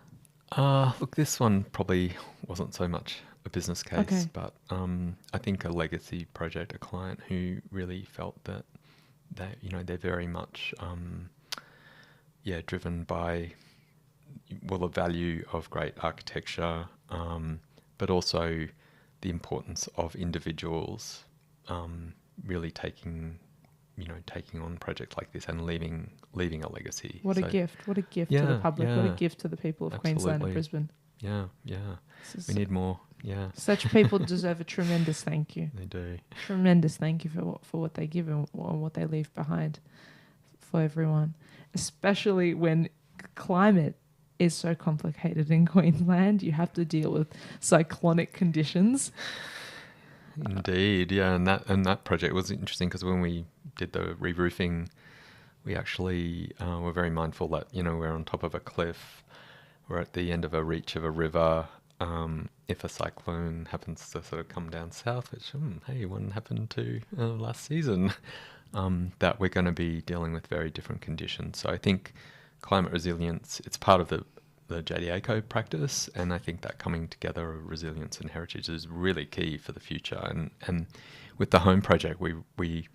Look, this one probably wasn't so much a business case, okay, but I think a legacy project, a client who really felt that they're very much driven by the value of great architecture, but also the importance of individuals really taking on a project like this and leaving a legacy. What a gift to the public, what a gift to the people of Queensland and Brisbane. Yeah. We need more. Yeah. Such people deserve a tremendous thank you. They do. Tremendous thank you for what they give and what they leave behind for everyone, especially when climate is so complicated in Queensland. You have to deal with cyclonic conditions. Indeed, yeah, and that project was interesting because when we did the re-roofing, we actually were very mindful that we're on top of a cliff, we're at the end of a reach of a river. If a cyclone happens to sort of come down south, which one happened to last season, that we're going to be dealing with very different conditions. So I think climate resilience, it's part of the JDACO practice, and I think that coming together of resilience and heritage is really key for the future. And with the home project, it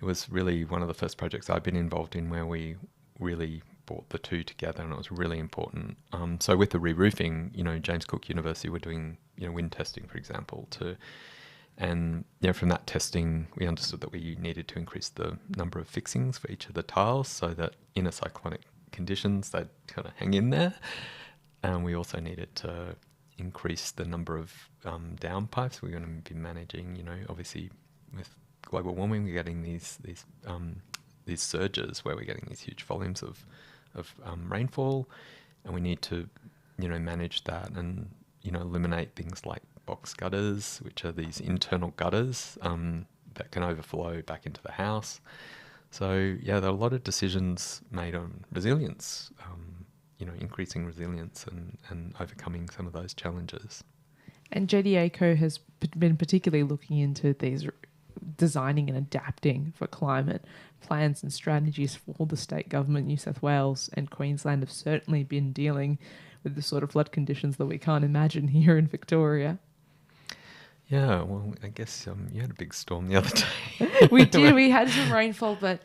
was really one of the first projects I've been involved in where we really brought the two together, and it was really important. So with the re-roofing, James Cook University were doing, wind testing, for example, and from that testing, we understood that we needed to increase the number of fixings for each of the tiles so that in a cyclonic conditions, they'd kind of hang in there. And we also needed to increase the number of downpipes. We're going to be managing, obviously with global warming, we're getting these surges where we're getting these huge volumes of rainfall, and we need to, manage that and, eliminate things like box gutters, which are these internal gutters that can overflow back into the house. So there are a lot of decisions made on resilience, increasing resilience and overcoming some of those challenges. And JDACO has been particularly looking into these designing and adapting for climate plans and strategies for the state government. New South Wales and Queensland have certainly been dealing with the sort of flood conditions that we can't imagine here in Victoria. Yeah, well, I guess you had a big storm the other day. We did. We had some rainfall, but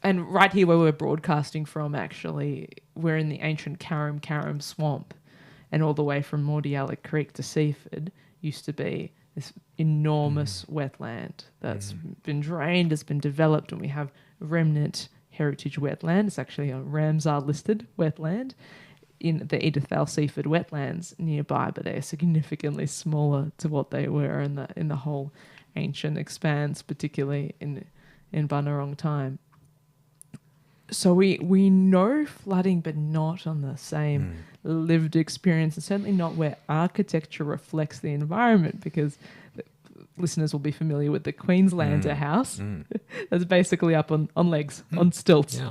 and right here where we're broadcasting from, actually, we're in the ancient Carrum swamp, and all the way from Mordialloc Creek to Seaford used to be this enormous wetland that's been drained, has been developed, and we have remnant heritage wetland. It's actually a Ramsar listed wetland in the Edithvale Seaford wetlands nearby, but they're significantly smaller to what they were in the whole ancient expanse, particularly in Bunurong time. So we know flooding, but not on the same lived experience, and certainly not where architecture reflects the environment, because listeners will be familiar with the Queenslander house. That's basically up on legs, on stilts,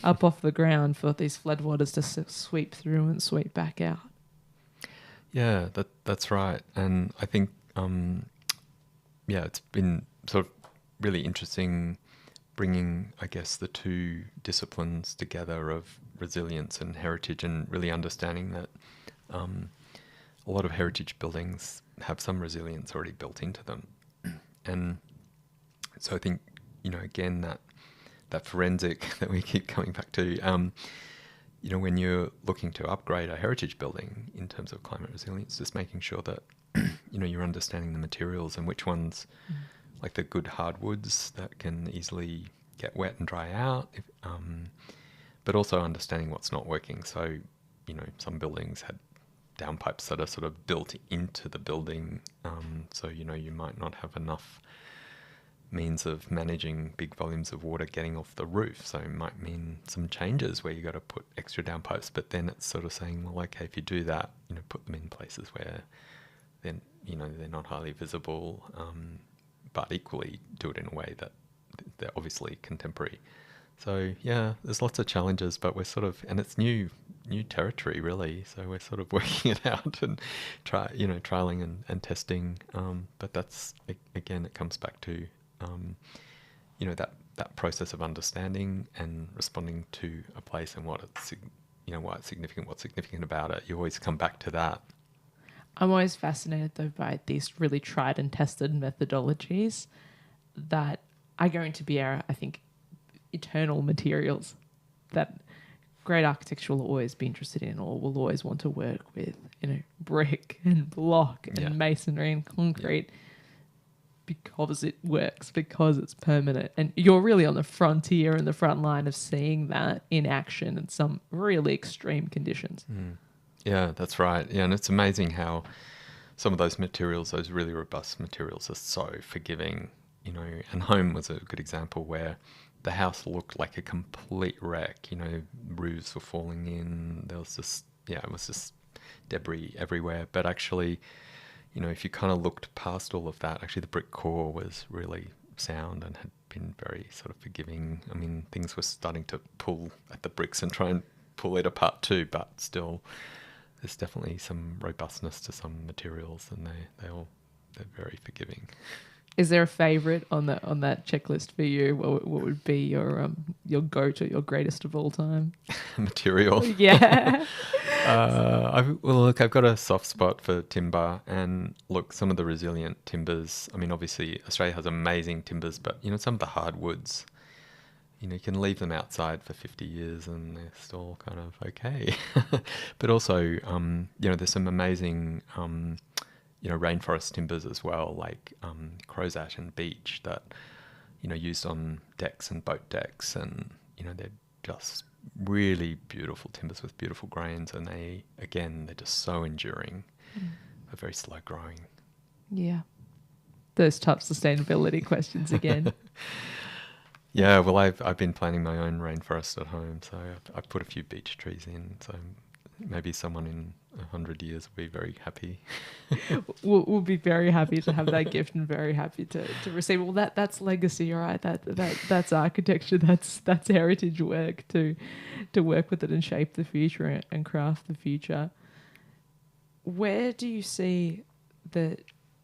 up off the ground for these floodwaters to sweep through and sweep back out. Yeah, that's right. And I think, it's been sort of really interesting bringing, I guess, the two disciplines together of resilience and heritage, and really understanding that a lot of heritage buildings have some resilience already built into them. And so I think, again, that forensic that we keep coming back to, when you're looking to upgrade a heritage building in terms of climate resilience, just making sure that, you're understanding the materials and which ones, like the good hardwoods that can easily get wet and dry out, but also understanding what's not working. So, some buildings had downpipes that are sort of built into the building. So, you might not have enough means of managing big volumes of water getting off the roof. So it might mean some changes where you got to put extra downpipes, but then it's sort of saying, well, okay, if you do that, put them in places where then, they're not highly visible, but equally do it in a way that they're obviously contemporary. So there's lots of challenges, but we're sort of, and it's new territory really. So we're sort of working it out and trialing and testing. But that's, again, it comes back to, that process of understanding and responding to a place and why it's significant, what's significant about it. You always come back to that. I'm always fascinated, though, by these really tried and tested methodologies that are going to be our, I think, eternal materials that great architecture will always be interested in, or will always want to work with, brick and block and masonry and concrete, because it works, because it's permanent. And you're really on the frontier and the front line of seeing that in action in some really extreme conditions. Yeah, that's right. Yeah, and it's amazing how some of those materials, those really robust materials, are so forgiving, and home was a good example where the house looked like a complete wreck. Roofs were falling in. There was just, it was just debris everywhere. But actually, if you kind of looked past all of that, actually the brick core was really sound and had been very sort of forgiving. I mean, things were starting to pull at the bricks and try and pull it apart too, but still, there's definitely some robustness to some materials, and they're very forgiving. Is there a favourite on that checklist for you? What would be your go-to, your greatest of all time? Material. Yeah. I've got a soft spot for timber, and look, some of the resilient timbers. I mean, obviously Australia has amazing timbers, but some of the hardwoods, you can leave them outside for 50 years and they're still kind of okay. But also, there's some amazing, rainforest timbers as well, like crow's ash and beech that, used on decks and boat decks, and, they're just really beautiful timbers with beautiful grains, and they're just so enduring, but very slow growing. Yeah. Those tough sustainability questions again. Yeah, well, I've been planting my own rainforest at home, so I've put a few beech trees in, so maybe someone in 100 years will be very happy. We'll be very happy to have that gift and very happy to receive it. Well, that's legacy, all right? That's architecture, that's heritage work to work with it and shape the future and craft the future. Where do you see the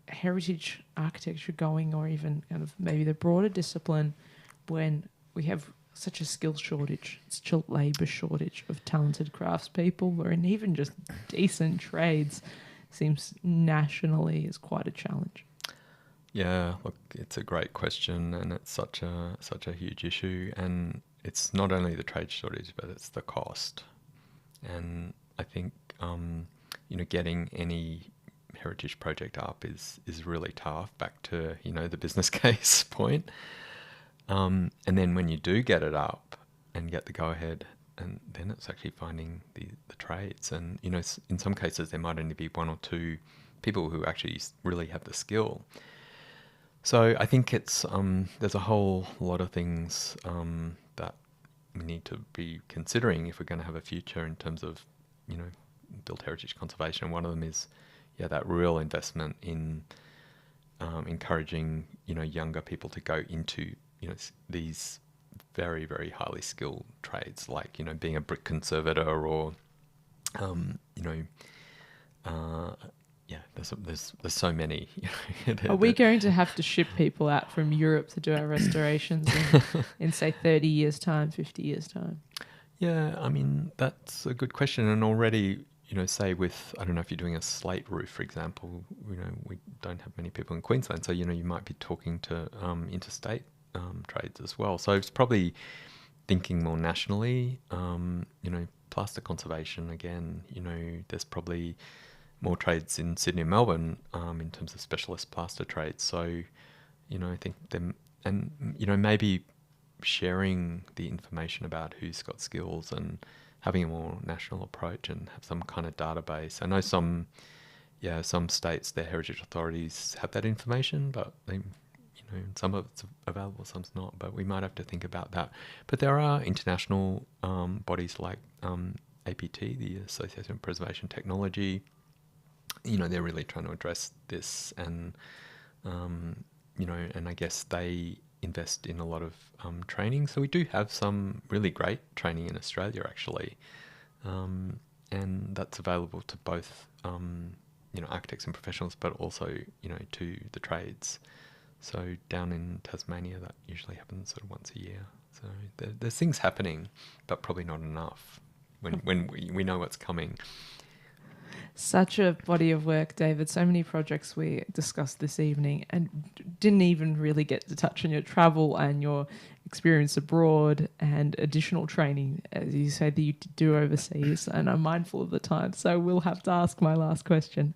heritage architecture going, or even kind of maybe the broader discipline, when we have such a skills shortage, such a labour shortage of talented craftspeople, or even just decent trades, seems nationally is quite a challenge? Yeah, look, it's a great question, and it's such a huge issue, and it's not only the trade shortage, but it's the cost. And I think getting any heritage project up is really tough. Back to the business case point. And then when you do get it up and get the go-ahead, and then it's actually finding the trades. And, in some cases, there might only be one or two people who actually really have the skill. So I think it's there's a whole lot of things that we need to be considering if we're going to have a future in terms of, built heritage conservation. And one of them is, that real investment in encouraging, younger people to go into these very, very highly skilled trades, like, being a brick conservator, or, there's so many. Are we going to have to ship people out from Europe to do our restorations in say 30 years' time, 50 years' time? Yeah, I mean, that's a good question. And already, say with, I don't know if you're doing a slate roof, for example, we don't have many people in Queensland. So, you might be talking to interstate trades as well. So it's probably thinking more nationally, plaster conservation again, there's probably more trades in Sydney and Melbourne in terms of specialist plaster trades. So, I think them, and, maybe sharing the information about who's got skills and having a more national approach and have some kind of database. I know some states, their heritage authorities have that information, but they, some of it's available, some's not, but we might have to think about that. But there are international bodies like APT, the Association of Preservation Technology. They're really trying to address this, and and I guess they invest in a lot of training. So we do have some really great training in Australia, actually, and that's available to both architects and professionals, but also to the trades. So down in Tasmania, that usually happens sort of once a year. So there's things happening, but probably not enough when we know what's coming. Such a body of work, David. So many projects we discussed this evening, and didn't even really get to touch on your travel and your experience abroad and additional training, as you say, that you do overseas. And I'm mindful of the time, so we'll have to ask my last question.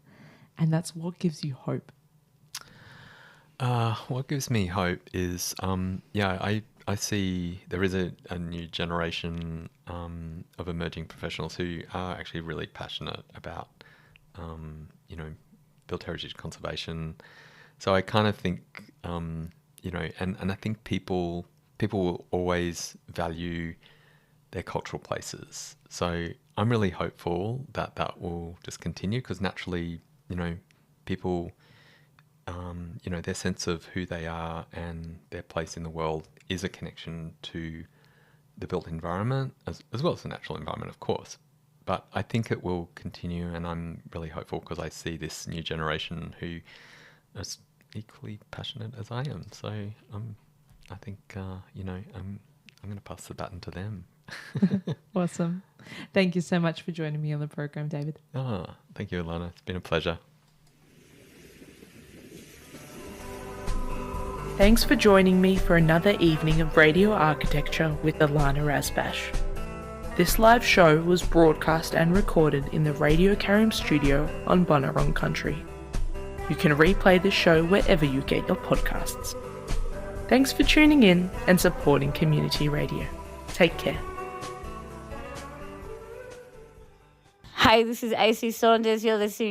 And that's, what gives you hope? What gives me hope is, I see there is a new generation of emerging professionals who are actually really passionate about, built heritage conservation. So I kind of think, and I think people will always value their cultural places. So I'm really hopeful that will just continue, because naturally, people, their sense of who they are and their place in the world is a connection to the built environment, as well as the natural environment, of course. But I think it will continue, and I'm really hopeful because I see this new generation who are equally passionate as I am. So I think, I'm going to pass the baton to them. Awesome. Thank you so much for joining me on the program, David. Thank you, Ilana. It's been a pleasure. Thanks for joining me for another evening of radio architecture with Ilana Razbash. This live show was broadcast and recorded in the Radio Karim studio on Bunurong Country. You can replay the show wherever you get your podcasts. Thanks for tuning in and supporting community radio. Take care. Hi, this is AC Saunders. You're listening